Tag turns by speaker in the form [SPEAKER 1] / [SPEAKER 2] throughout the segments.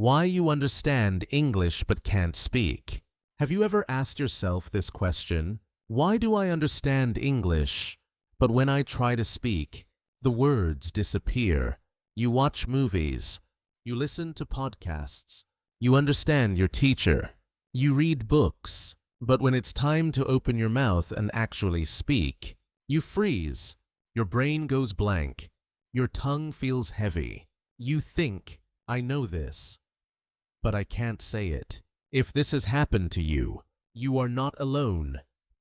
[SPEAKER 1] Why you understand English but can't speak. Have you ever asked yourself this question? Why do I understand English, but when I try to speak, the words disappear? You watch movies, you listen to podcasts, you understand your teacher, you read books, but when it's time to open your mouth and actually speak, you freeze. Your brain goes blank. Your tongue feels heavy. You think, I know this, but I can't say it. If this has happened to you, you are not alone.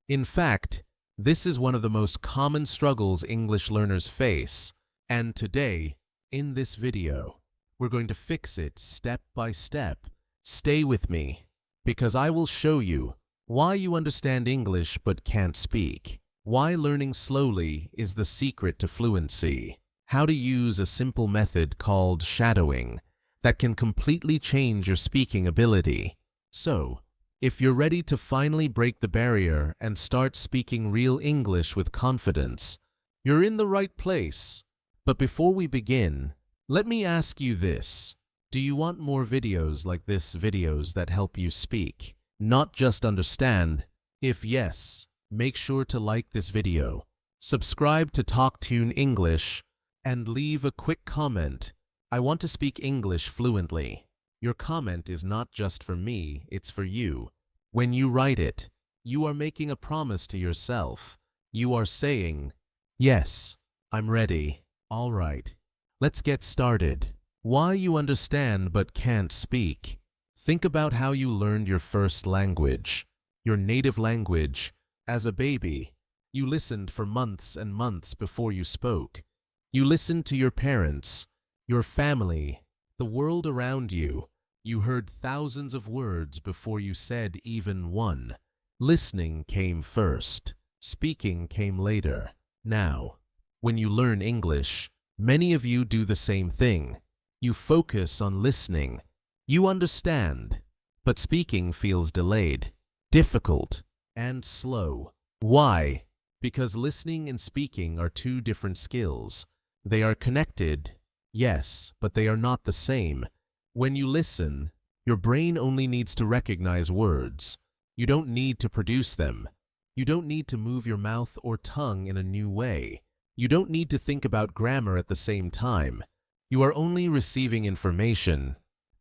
[SPEAKER 1] In fact, this is one of the most common struggles English learners face, and today, in this video, we're going to fix it step by step. Stay with me, because I will show you why you understand English but can't speak, why learning slowly is the secret to fluency, how to use a simple method called shadowing that can completely change your speaking ability. So, if you're ready to finally break the barrier and start speaking real English with confidence, you're in the right place. But before we begin, let me ask you this. Do you want more videos like this, videos that help you speak, not just understand? If yes, make sure to like this video, subscribe to TalkTune English, and leave a quick comment. I want to speak English fluently. Your comment is not just for me, it's for you. When you write it, you are making a promise to yourself. You are saying, yes, I'm ready. All right, let's get started. Why you understand but can't speak. Think about how you learned your first language, your native language. As a baby, you listened for months and months before you spoke. You listened to your parents, your family, the world around you. You heard thousands of words before you said even one. Listening came first. Speaking came later. Now, when you learn English, many of you do the same thing. You focus on listening. You understand, but speaking feels delayed, difficult, and slow. Why? Because listening and speaking are two different skills. They are connected, yes, but they are not the same. When you listen, your brain only needs to recognize words. You don't need to produce them. You don't need to move your mouth or tongue in a new way. You don't need to think about grammar at the same time. You are only receiving information.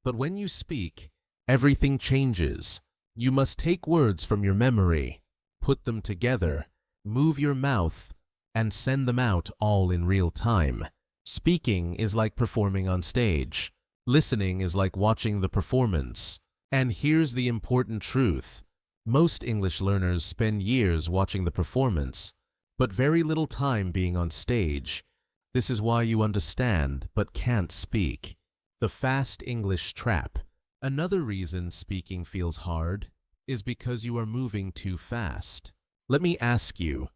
[SPEAKER 1] But when you speak, everything changes. You must take words from your memory, put them together, move your mouth, and send them out all in real time. Speaking is like performing on stage. Listening is like watching the performance. And here's the important truth. Most English learners spend years watching the performance, but very little time being on stage. This is why you understand but can't speak. The fast English trap. Another reason speaking feels hard is because you are moving too fast. Let me ask you,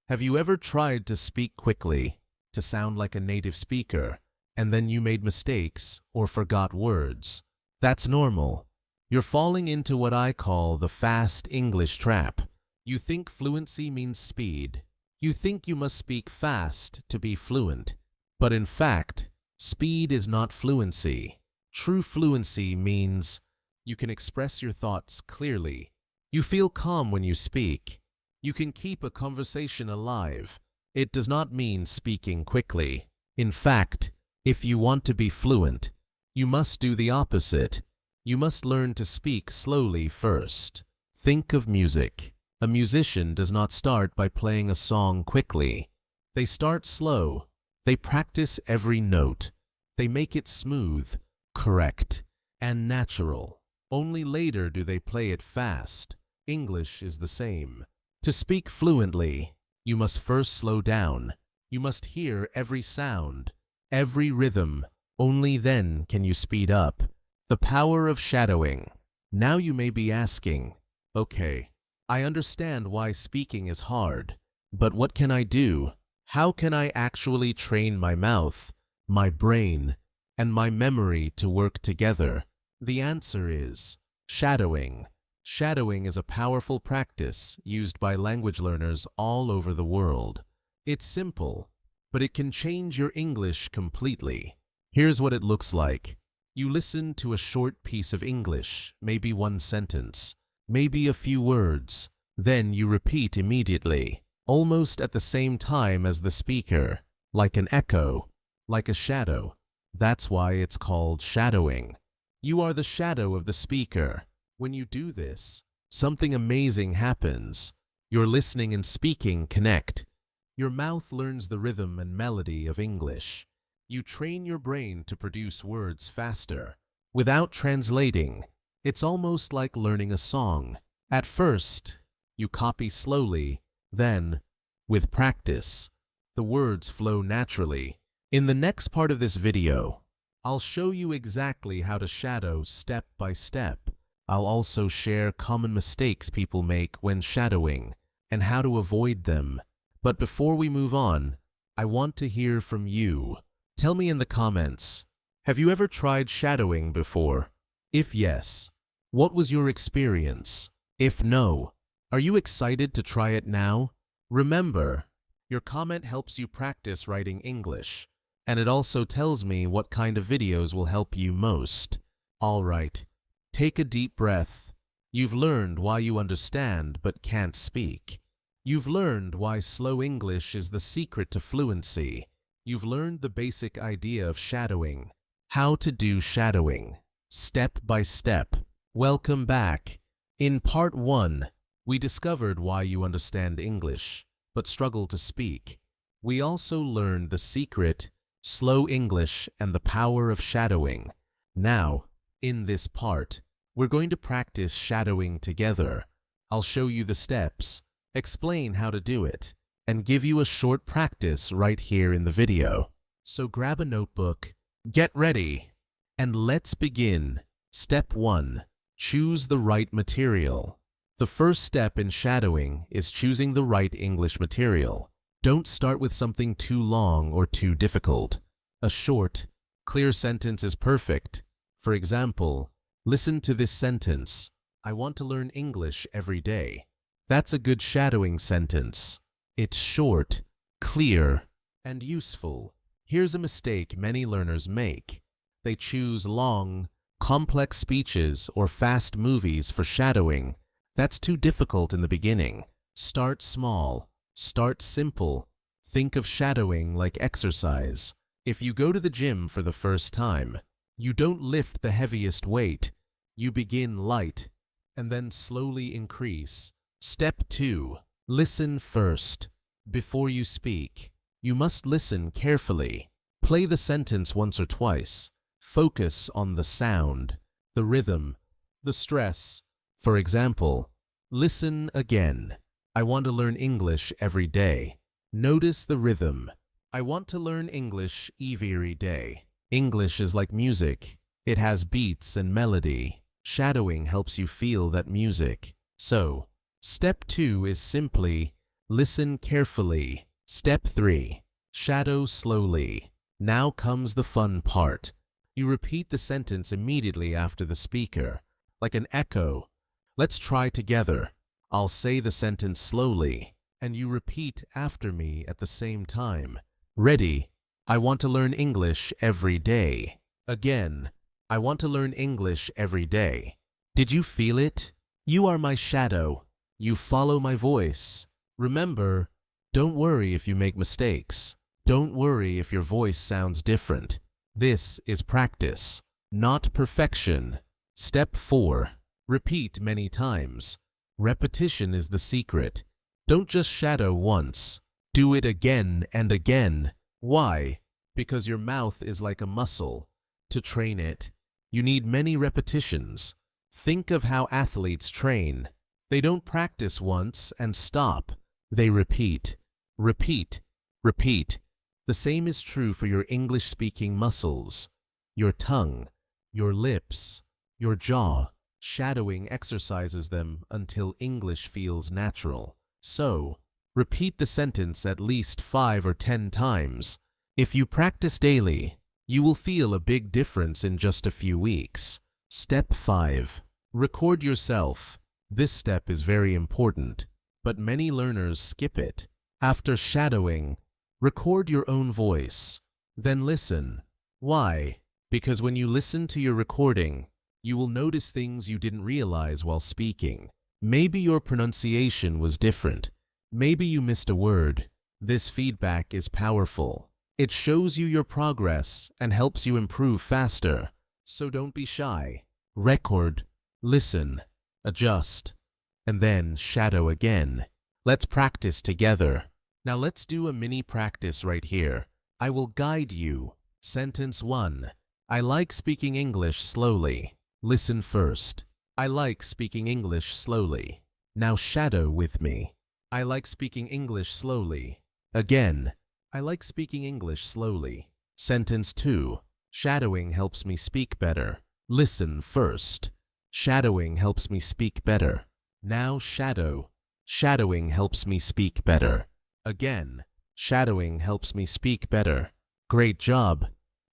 [SPEAKER 1] have you ever tried to speak quickly, to sound like a native speaker, and then you made mistakes or forgot words? That's normal. You're falling into what I call the fast English trap. You think fluency means speed. You think you must speak fast to be fluent. But in fact, speed is not fluency. True fluency means you can express your thoughts clearly. You feel calm when you speak. You can keep a conversation alive. It does not mean speaking quickly. In fact, if you want to be fluent, you must do the opposite. You must learn to speak slowly first. Think of music. A musician does not start by playing a song quickly. They start slow. They practice every note. They make it smooth, correct, and natural. Only later do they play it fast. English is the same. To speak fluently, you must first slow down. You must hear every sound, every rhythm. Only then can you speed up. The power of shadowing. Now you may be asking, okay, I understand why speaking is hard, but what can I do? How can I actually train my mouth, my brain, and my memory to work together? The answer is shadowing. Shadowing is a powerful practice used by language learners all over the world. It's simple, but it can change your English completely. Here's what it looks like. You listen to a short piece of English, maybe one sentence, maybe a few words. Then you repeat immediately, almost at the same time as the speaker, like an echo, like a shadow. That's why it's called shadowing. You are the shadow of the speaker. When you do this, something amazing happens. Your listening and speaking connect. Your mouth learns the rhythm and melody of English. You train your brain to produce words faster. Without translating, it's almost like learning a song. At first, you copy slowly, then, with practice, the words flow naturally. In the next part of this video, I'll show you exactly how to shadow step by step. I'll also share common mistakes people make when shadowing and how to avoid them. But before we move on, I want to hear from you. Tell me in the comments, have you ever tried shadowing before? If yes, what was your experience? If no, are you excited to try it now? Remember, your comment helps you practice writing English, and it also tells me what kind of videos will help you most. All right, take a deep breath. You've learned why you understand but can't speak. You've learned why slow English is the secret to fluency. You've learned the basic idea of shadowing, how to do shadowing, step by step. Welcome back. In part 1, we discovered why you understand English, but struggle to speak. We also learned the secret, slow English, and the power of shadowing. Now, in this part, we're going to practice shadowing together. I'll show you the steps, explain how to do it, and give you a short practice right here in the video. So grab a notebook, get ready, and let's begin. Step 1. Choose the right material. The first step in shadowing is choosing the right English material. Don't start with something too long or too difficult. A short, clear sentence is perfect. For example, listen to this sentence. I want to learn English every day. That's a good shadowing sentence. It's short, clear, and useful. Here's a mistake many learners make. They choose long, complex speeches or fast movies for shadowing. That's too difficult in the beginning. Start small. Start simple. Think of shadowing like exercise. If you go to the gym for the first time, you don't lift the heaviest weight. You begin light and then slowly increase. Step 2. Listen first. Before you speak, you must listen carefully. Play the sentence once or twice. Focus on the sound, the rhythm, the stress. For example, listen again. I want to learn English every day. Notice the rhythm. I want to learn English every day. English is like music. It has beats and melody. Shadowing helps you feel that music. So, step 2 is simply listen carefully. Step 3. Shadow slowly. Now comes the fun part. You repeat the sentence immediately after the speaker, like an echo. Let's try together. I'll say the sentence slowly, and you repeat after me at the same time. Ready? I want to learn English every day. Again, I want to learn English every day. Did you feel it? You are my shadow. You follow my voice. Remember, don't worry if you make mistakes. Don't worry if your voice sounds different. This is practice, not perfection. Step 4. Repeat many times. Repetition is the secret. Don't just shadow once. Do it again and again. Why? Because your mouth is like a muscle. To train it, you need many repetitions. Think of how athletes train. They don't practice once and stop. They repeat, repeat, repeat. The same is true for your English-speaking muscles, your tongue, your lips, your jaw. Shadowing exercises them until English feels natural. So, repeat the sentence at least 5 or 10 times. If you practice daily, you will feel a big difference in just a few weeks. Step 5. Record yourself. This step is very important, but many learners skip it. After shadowing, record your own voice. Then listen. Why? Because when you listen to your recording, you will notice things you didn't realize while speaking. Maybe your pronunciation was different. Maybe you missed a word. This feedback is powerful. It shows you your progress and helps you improve faster. So don't be shy. Record, listen, adjust, and then shadow again. Let's practice together. Now let's do a mini practice right here. I will guide you. Sentence 1. I like speaking English slowly. Listen first. I like speaking English slowly. Now shadow with me. I like speaking English slowly. Again. I like speaking English slowly. Sentence 2. Shadowing helps me speak better. Listen first. Shadowing helps me speak better. Now shadow. Shadowing helps me speak better. Again. Shadowing helps me speak better. Great job.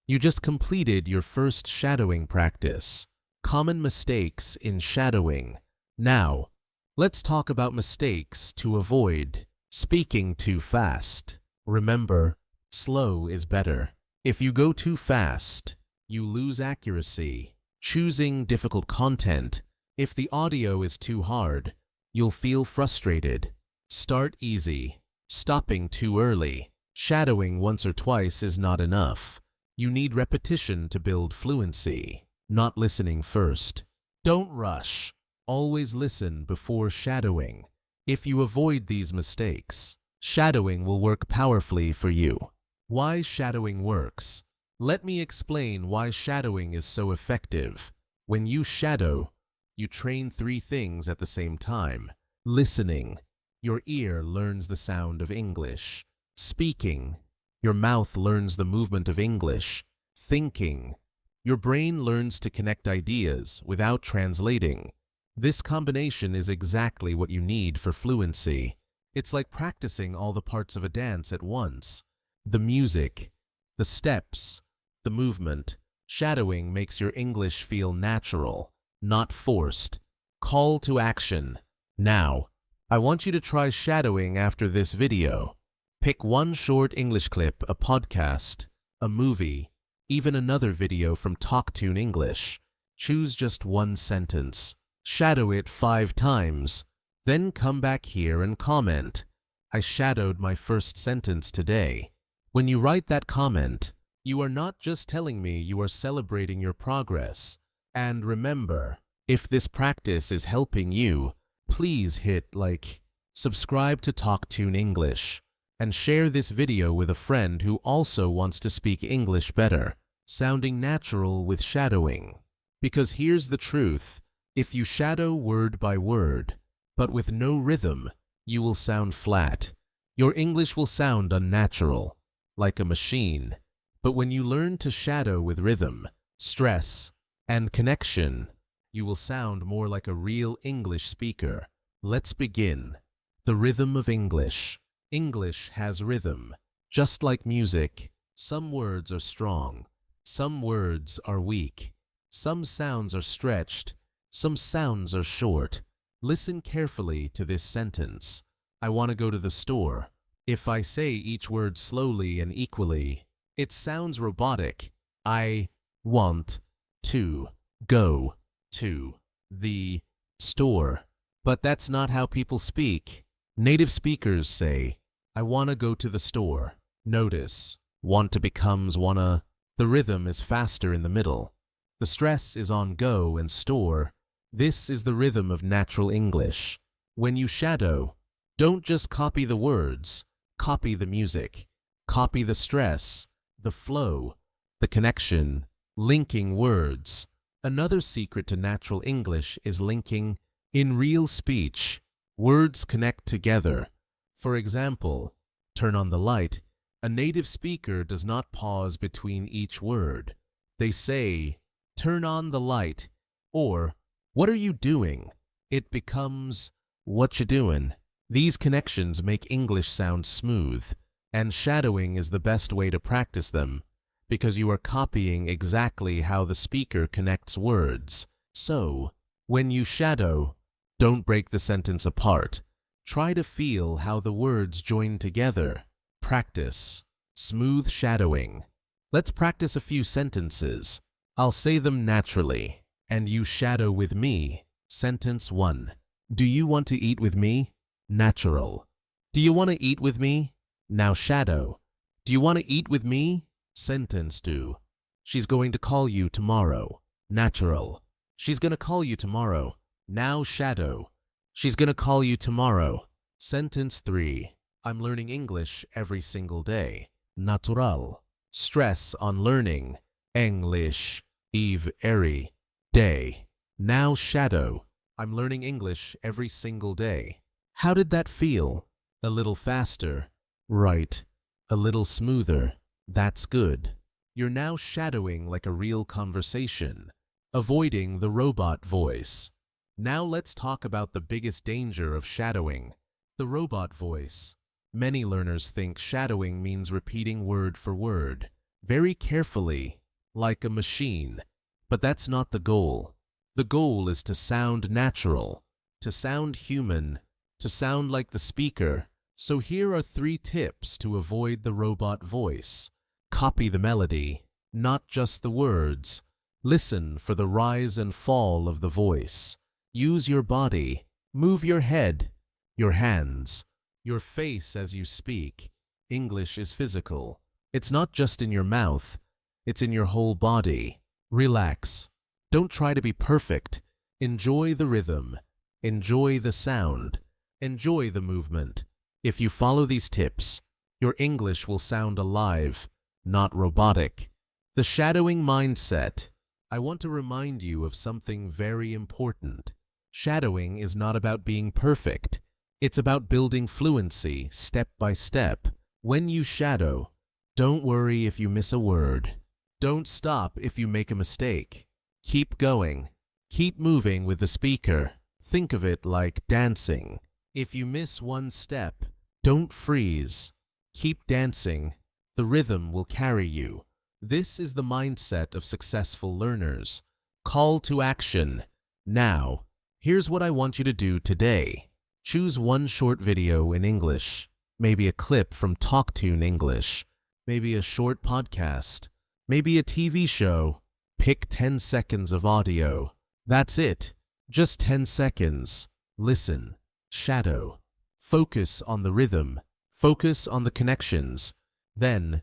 [SPEAKER 1] You just completed your first shadowing practice. Common mistakes in shadowing. Now, let's talk about mistakes to avoid. Speaking too fast. Remember, slow is better. If you go too fast, you lose accuracy. Choosing difficult content. If the audio is too hard, you'll feel frustrated. Start easy. Stopping too early. Shadowing once or twice is not enough. You need repetition to build fluency. Not listening first. Don't rush. Always listen before shadowing. If you avoid these mistakes, shadowing will work powerfully for you. Why shadowing works? Let me explain why shadowing is so effective. When you shadow, you train 3 things at the same time. Listening. Your ear learns the sound of English. Speaking. Your mouth learns the movement of English. Thinking. Your brain learns to connect ideas without translating. This combination is exactly what you need for fluency. It's like practicing all the parts of a dance at once. The music, the steps, the movement. Shadowing makes your English feel natural, not forced. Call to action. Now, I want you to try shadowing after this video. Pick one short English clip, a podcast, a movie, even another video from TalkTune English. Choose just one sentence. Shadow it 5 times. Then come back here and comment. I shadowed my first sentence today. When you write that comment, you are not just telling me, you are celebrating your progress. And remember, if this practice is helping you, please hit like, subscribe to TalkTune English, and share this video with a friend who also wants to speak English better, sounding natural with shadowing. Because here's the truth, if you shadow word by word, but with no rhythm, you will sound flat. Your English will sound unnatural, like a machine. But when you learn to shadow with rhythm, stress, and connection, you will sound more like a real English speaker. Let's begin. The rhythm of English. English has rhythm. Just like music, some words are strong, some words are weak, some sounds are stretched, some sounds are short. Listen carefully to this sentence. I want to go to the store. If I say each word slowly and equally, it sounds robotic. I want to go to the store. But that's not how people speak. Native speakers say, I want to go to the store. Notice, want to becomes wanna. The rhythm is faster in the middle. The stress is on go and store. This is the rhythm of natural English. When you shadow, don't just copy the words, copy the music, copy the stress, the flow, the connection, linking words. Another secret to natural English is linking. In real speech, words connect together. For example, turn on the light. A native speaker does not pause between each word. They say, turn on the light, or what are you doing? It becomes, what you doing? These connections make English sound smooth, and shadowing is the best way to practice them, because you are copying exactly how the speaker connects words. So, when you shadow, don't break the sentence apart. Try to feel how the words join together. Practice. Smooth shadowing. Let's practice a few sentences. I'll say them naturally, and you shadow with me. Sentence 1. Do you want to eat with me? Natural. Do you want to eat with me? Now shadow. Do you want to eat with me? Sentence 2. She's going to call you tomorrow. Natural. She's going to call you tomorrow. Now shadow. She's going to call you tomorrow. Sentence 3. I'm learning English every single day. Natural. Stress on learning. English. Every day. Now shadow. I'm learning English every single day. How did that feel? A little faster. Right. A little smoother. That's good. You're now shadowing like a real conversation, avoiding the robot voice. Now let's talk about the biggest danger of shadowing, the robot voice. Many learners think shadowing means repeating word for word, very carefully, like a machine. But that's not the goal. The goal is to sound natural, to sound human, to sound like the speaker. So here are 3 tips to avoid the robot voice. Copy the melody, not just the words. Listen for the rise and fall of the voice. Use your body. Move your head, your hands, your face as you speak. English is physical. It's not just in your mouth. It's in your whole body. Relax. Don't try to be perfect. Enjoy the rhythm. Enjoy the sound. Enjoy the movement. If you follow these tips, your English will sound alive, not robotic. The shadowing mindset. I want to remind you of something very important. Shadowing is not about being perfect. It's about building fluency step by step. When you shadow, don't worry if you miss a word. Don't stop if you make a mistake. Keep going. Keep moving with the speaker. Think of it like dancing. If you miss one step, don't freeze. Keep dancing. The rhythm will carry you. This is the mindset of successful learners. Call to action. Now, here's what I want you to do today. Choose one short video in English, maybe a clip from TalkTune English, maybe a short podcast, maybe a TV show. Pick 10 seconds of audio. That's it. Just 10 seconds. Listen. Shadow. Focus on the rhythm. Focus on the connections. Then,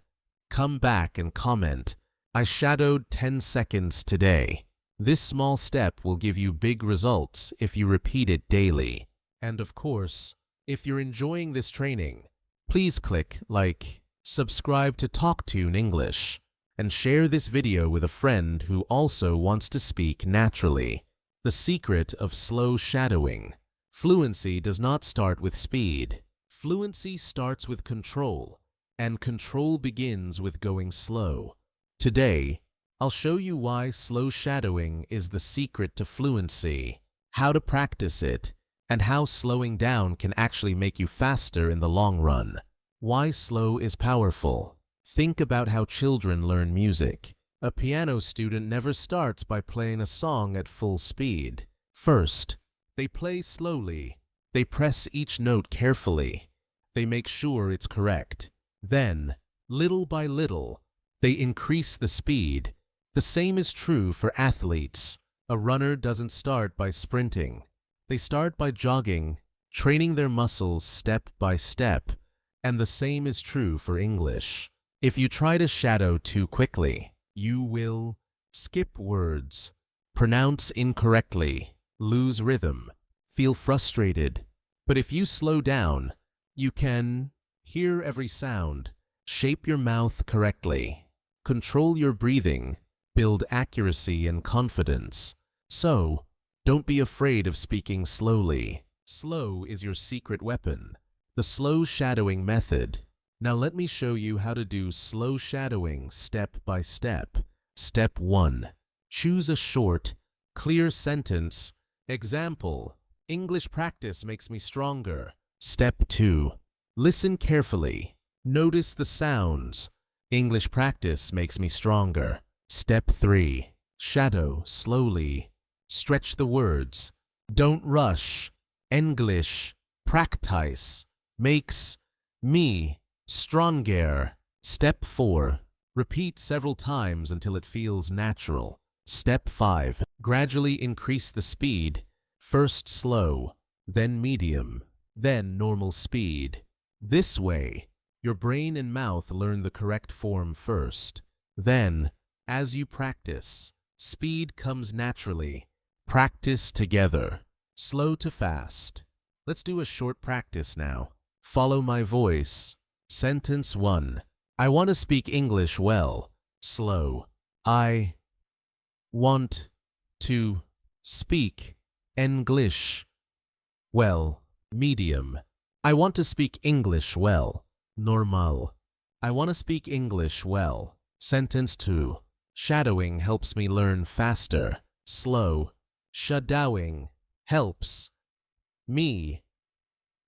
[SPEAKER 1] come back and comment. I shadowed 10 seconds today. This small step will give you big results if you repeat it daily. And of course, if you're enjoying this training, please click like, subscribe to TalkTune English, and share this video with a friend who also wants to speak naturally. The secret of slow shadowing. Fluency does not start with speed. Fluency starts with control, and control begins with going slow. Today, I'll show you why slow shadowing is the secret to fluency, how to practice it, and how slowing down can actually make you faster in the long run. Why slow is powerful. Think about how children learn music. A piano student never starts by playing a song at full speed. First, they play slowly. They press each note carefully. They make sure it's correct. Then, little by little, they increase the speed. The same is true for athletes. A runner doesn't start by sprinting. They start by jogging, training their muscles step by step. And the same is true for English. If you try to shadow too quickly, you will skip words, pronounce incorrectly, lose rhythm, feel frustrated. But if you slow down, you can hear every sound, shape your mouth correctly, control your breathing, build accuracy and confidence. So, don't be afraid of speaking slowly. Slow is your secret weapon, the slow shadowing method. Now let me show you how to do slow shadowing step by step. Step 1. Choose a short, clear sentence. Example, English practice makes me stronger. Step 2. Listen carefully. Notice the sounds. English practice makes me stronger. Step 3. Shadow slowly. Stretch the words. Don't rush. English practice makes me stronger. Step 4. Repeat several times until it feels natural. Step 5. Gradually increase the speed. First slow, then medium, then normal speed. This way, your brain and mouth learn the correct form first. Then, as you practice, speed comes naturally. Practice together. Slow to fast. Let's do a short practice now. Follow my voice. Sentence 1. I want to speak English well. Slow. I want to speak English well. Medium. I want to speak English well. Normal. I want to speak English well. Sentence 2. Shadowing helps me learn faster. Slow. Shadowing helps me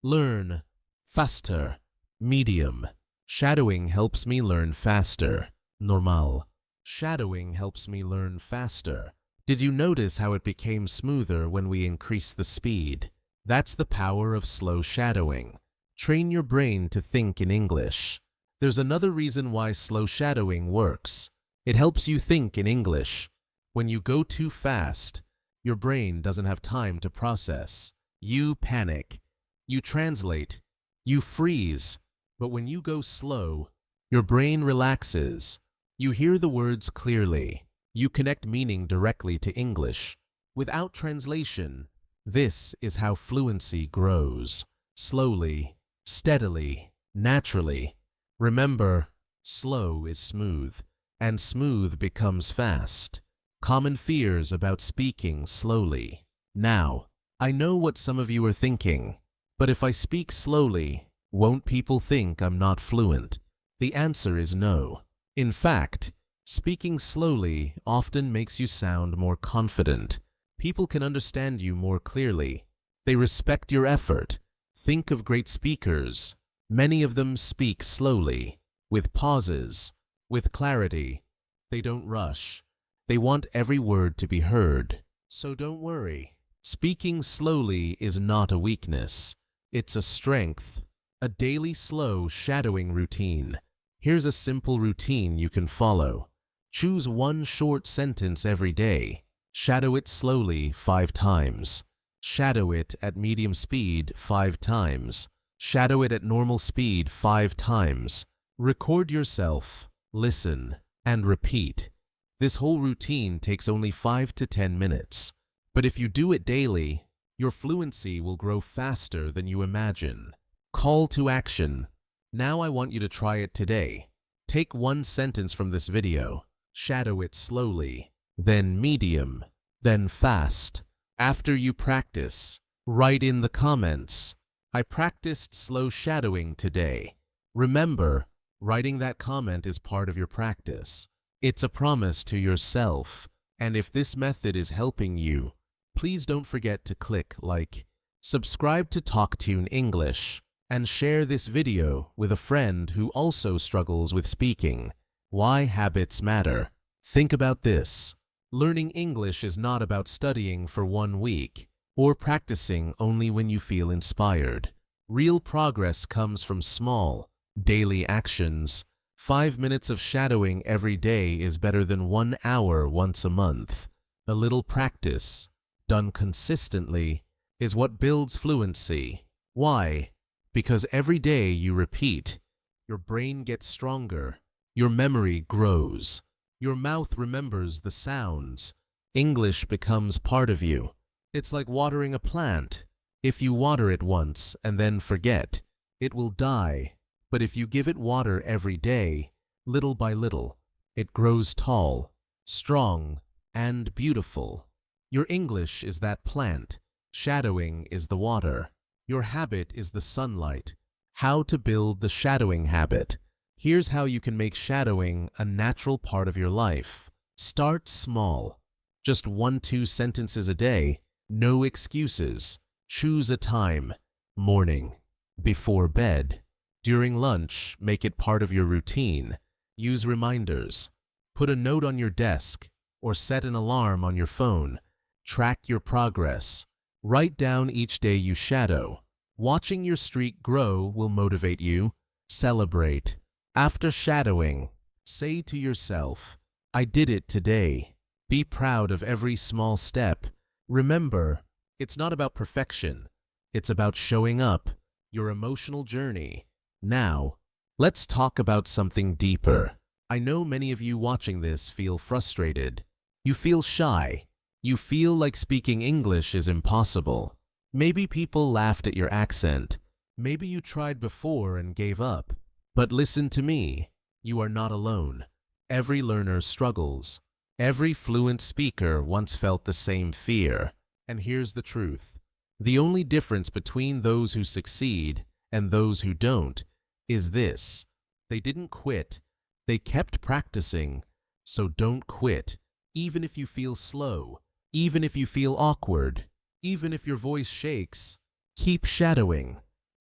[SPEAKER 1] learn faster. Medium. Shadowing helps me learn faster. Normal. Shadowing helps me learn faster. Did you notice how it became smoother when we increased the speed? That's the power of slow shadowing. Train your brain to think in English. There's another reason why slow shadowing works. It helps you think in English. When you go too fast, your brain doesn't have time to process. You panic. You translate. You freeze. But when you go slow, your brain relaxes. You hear the words clearly. You connect meaning directly to English. Without translation, this is how fluency grows. Slowly, steadily, naturally. Remember, slow is smooth, and smooth becomes fast. Common fears about speaking slowly. Now, I know what some of you are thinking, but if I speak slowly, won't people think I'm not fluent? The answer is no. In fact, speaking slowly often makes you sound more confident. People can understand you more clearly. They respect your effort. Think of great speakers. Many of them speak slowly, with pauses, with clarity. They don't rush. They want every word to be heard. So don't worry. Speaking slowly is not a weakness. It's a strength. A daily slow shadowing routine. Here's a simple routine you can follow. Choose one short sentence every day. Shadow it slowly 5 times. Shadow it at medium speed 5 times. Shadow it at normal speed 5 times. Record yourself, listen, and repeat. This whole routine takes only 5 to 10 minutes. But if you do it daily, your fluency will grow faster than you imagine. Call to action. Now I want you to try it today. Take one sentence from this video. Shadow it slowly, then medium, then fast. After you practice, write in the comments, I practiced slow shadowing today. Remember, writing that comment is part of your practice. It's a promise to yourself. And if this method is helping you, please don't forget to click like, subscribe to TalkTune English, and share this video with a friend who also struggles with speaking. Why habits matter. Think about this. Learning English is not about studying for 1 week or practicing only when you feel inspired. Real progress comes from small, daily actions. 5 minutes of shadowing every day is better than 1 hour once a month. A little practice, done consistently, is what builds fluency. Why? Because every day you repeat, your brain gets stronger, your memory grows, your mouth remembers the sounds. English becomes part of you. It's like watering a plant. If you water it once and then forget, it will die. But if you give it water every day, little by little, it grows tall, strong, and beautiful. Your English is that plant. Shadowing is the water. Your habit is the sunlight. How to build the shadowing habit. Here's how you can make shadowing a natural part of your life. Start small. Just 1-2 sentences a day. No excuses. Choose a time. Morning. Before bed. During lunch, make it part of your routine. Use reminders. Put a note on your desk or set an alarm on your phone. Track your progress. Write down each day you shadow. Watching your streak grow will motivate you. Celebrate. After shadowing, say to yourself, I did it today. Be proud of every small step. Remember, it's not about perfection. It's about showing up, your emotional journey. Now, let's talk about something deeper. I know many of you watching this feel frustrated. You feel shy. You feel like speaking English is impossible. Maybe people laughed at your accent. Maybe you tried before and gave up. But listen to me. You are not alone. Every learner struggles. Every fluent speaker once felt the same fear. And here's the truth. The only difference between those who succeed and those who don't is this. They didn't quit. They kept practicing. So don't quit. Even if you feel slow, even if you feel awkward, even if your voice shakes, keep shadowing.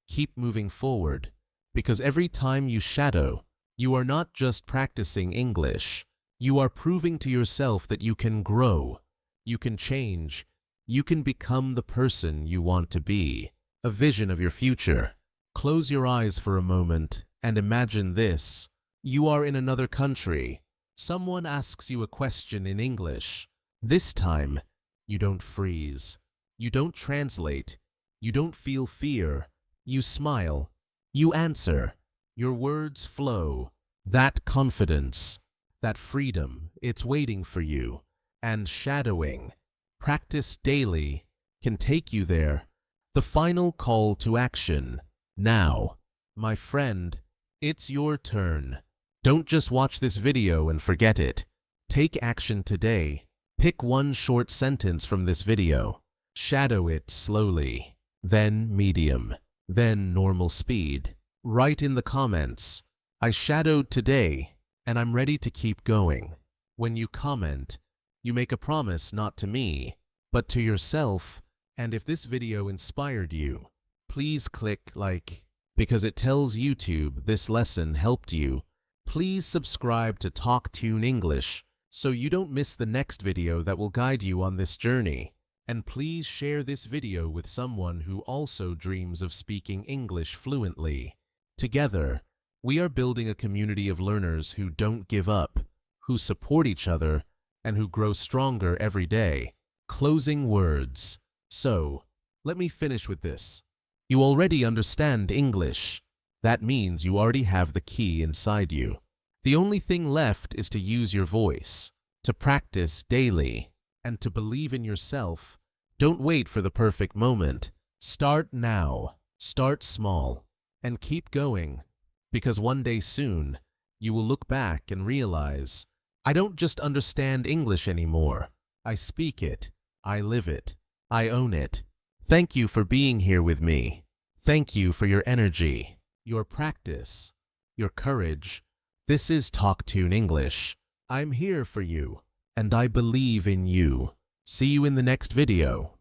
[SPEAKER 1] Keep moving forward. Because every time you shadow, you are not just practicing English. You are proving to yourself that you can grow. You can change. You can become the person you want to be. A vision of your future. Close your eyes for a moment and imagine this. You are in another country. Someone asks you a question in English. This time, you don't freeze. You don't translate. You don't feel fear. You smile. You answer. Your words flow. That confidence, that freedom, it's waiting for you. And shadowing, practice daily, can take you there. The final call to action. Now, my friend, it's your turn. Don't just watch this video and forget it. Take action today. Pick one short sentence from this video. Shadow it slowly, then medium, then normal speed. Write in the comments, I shadowed today, and I'm ready to keep going. When you comment, you make a promise not to me, but to yourself. And if this video inspired you, please click like, because it tells YouTube this lesson helped you. Please subscribe to TalkTune English so you don't miss the next video that will guide you on this journey. And please share this video with someone who also dreams of speaking English fluently. Together, we are building a community of learners who don't give up, who support each other, and who grow stronger every day. Closing words. So, let me finish with this. You already understand English. That means you already have the key inside you. The only thing left is to use your voice, to practice daily, and to believe in yourself. Don't wait for the perfect moment. Start now. Start small. And keep going. Because one day soon, you will look back and realize, I don't just understand English anymore. I speak it. I live it. I own it. Thank you for being here with me. Thank you for your energy, your practice, your courage. This is TalkTune English. I'm here for you, and I believe in you. See you in the next video.